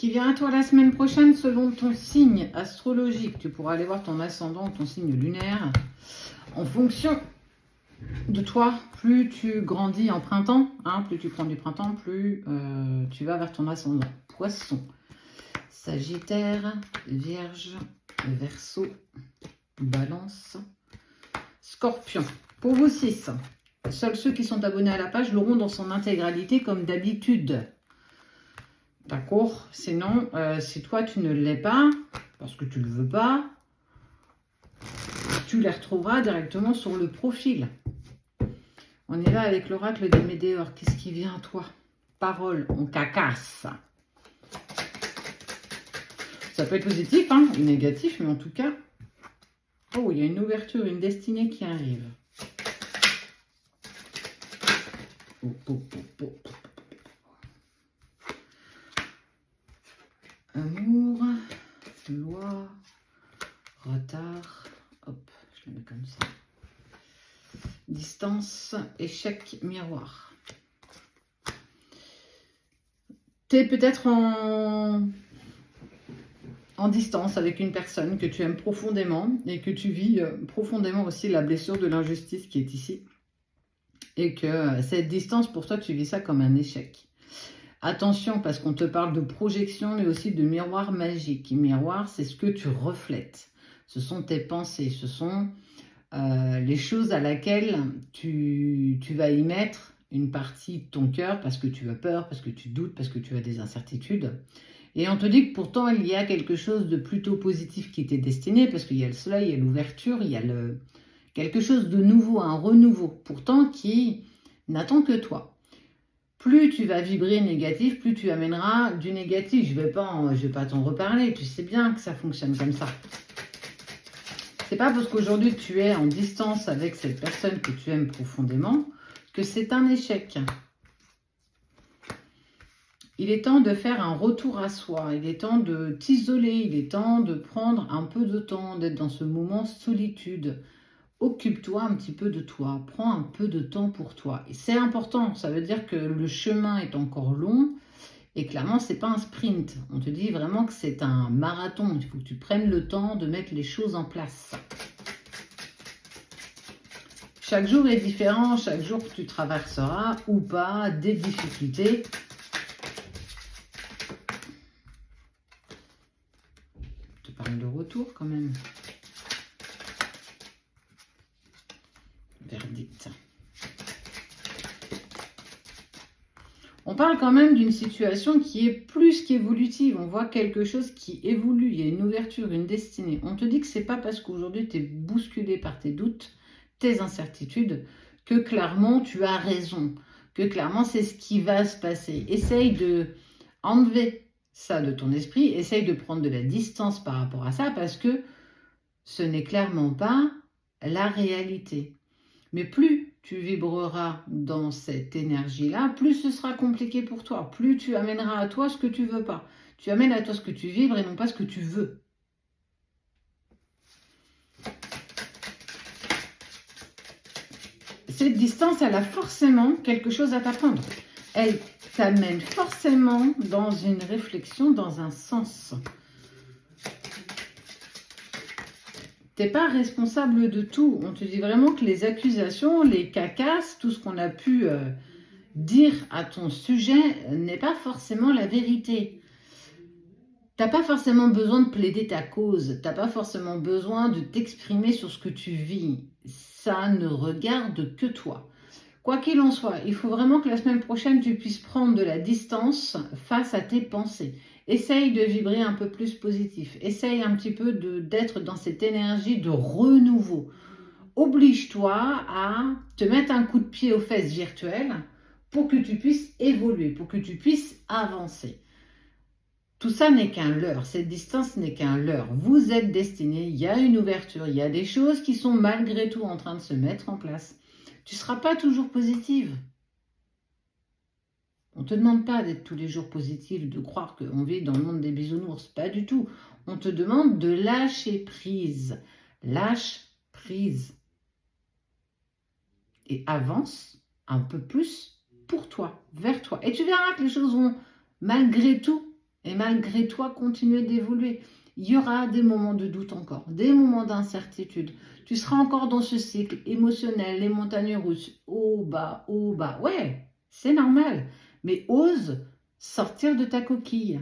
qui vient à toi la semaine prochaine selon ton signe astrologique. Tu pourras aller voir ton ascendant, ton signe lunaire. En fonction de toi, plus tu grandis en printemps, plus tu prends du printemps, plus tu vas vers ton ascendant. Poisson, Sagittaire, Vierge, Verseau, Balance, Scorpion. Pour vous 6, seuls ceux qui sont abonnés à la page l'auront dans son intégralité comme d'habitude. D'accord? Sinon, si toi tu ne l'es pas, parce que tu ne le veux pas, tu les retrouveras directement sur le profil. On y va avec l'oracle des Médéores. Qu'est-ce qui vient à toi? Parole, on cacasse. Ça peut être positif, ou négatif, mais en tout cas... Oh, il y a une ouverture, une destinée qui arrive. Amour, loi, retard, hop, je le mets comme ça. Distance, échec, miroir. Tu es peut-être en distance avec une personne que tu aimes profondément et que tu vis profondément aussi la blessure de l'injustice qui est ici. Et que cette distance, pour toi, tu vis ça comme un échec. Attention, parce qu'on te parle de projection, mais aussi de miroir magique. Miroir, c'est ce que tu reflètes. Ce sont tes pensées, ce sont les choses à laquelle tu vas y mettre une partie de ton cœur parce que tu as peur, parce que tu doutes, parce que tu as des incertitudes. Et on te dit que pourtant, il y a quelque chose de plutôt positif qui t'est destiné, parce qu'il y a le soleil, il y a l'ouverture, il y a quelque chose de nouveau, un renouveau, pourtant qui n'attend que toi. Plus tu vas vibrer négatif, plus tu amèneras du négatif. Je vais pas t'en reparler, tu sais bien que ça fonctionne comme ça. C'est pas parce qu'aujourd'hui tu es en distance avec cette personne que tu aimes profondément que c'est un échec. Il est temps de faire un retour à soi, il est temps de t'isoler, il est temps de prendre un peu de temps, d'être dans ce moment solitude. Occupe-toi un petit peu de toi, prends un peu de temps pour toi. Et c'est important, ça veut dire que le chemin est encore long et clairement, ce n'est pas un sprint. On te dit vraiment que c'est un marathon, il faut que tu prennes le temps de mettre les choses en place. Chaque jour est différent, chaque jour tu traverseras ou pas des difficultés. Je te parle de retour quand même. Verdict. On parle quand même d'une situation qui est plus qu'évolutive. On voit quelque chose qui évolue. Il y a une ouverture, une destinée. On te dit que c'est pas parce qu'aujourd'hui tu es bousculé par tes doutes, tes incertitudes, que clairement tu as raison. Que clairement c'est ce qui va se passer. Essaye de enlever ça de ton esprit. Essaye de prendre de la distance par rapport à ça parce que ce n'est clairement pas la réalité. Mais plus tu vibreras dans cette énergie-là, plus ce sera compliqué pour toi. Plus tu amèneras à toi ce que tu veux pas. Tu amènes à toi ce que tu vibres et non pas ce que tu veux. Cette distance, elle a forcément quelque chose à t'apprendre. Elle t'amène forcément dans une réflexion, dans un sens. Tu n'es pas responsable de tout. On te dit vraiment que les accusations, les cacasses, tout ce qu'on a pu dire à ton sujet n'est pas forcément la vérité. Tu n'as pas forcément besoin de plaider ta cause. Tu n'as pas forcément besoin de t'exprimer sur ce que tu vis. Ça ne regarde que toi. Quoi qu'il en soit, il faut vraiment que la semaine prochaine, tu puisses prendre de la distance face à tes pensées. Essaye de vibrer un peu plus positif. Essaye un petit peu d'être dans cette énergie de renouveau. Oblige-toi à te mettre un coup de pied aux fesses virtuelles pour que tu puisses évoluer, pour que tu puisses avancer. Tout ça n'est qu'un leurre. Cette distance n'est qu'un leurre. Vous êtes destinés, il y a une ouverture, il y a des choses qui sont malgré tout en train de se mettre en place. Tu ne seras pas toujours positive. On ne te demande pas d'être tous les jours positif, de croire qu'on vit dans le monde des bisounours. Pas du tout. On te demande de lâcher prise. Lâche prise. Et avance un peu plus pour toi, vers toi. Et tu verras que les choses vont malgré tout Et malgré toi, continuer d'évoluer. Il y aura des moments de doute encore, des moments d'incertitude. Tu seras encore dans ce cycle émotionnel, les montagnes russes, haut, bas, ouais, c'est normal. Mais ose sortir de ta coquille.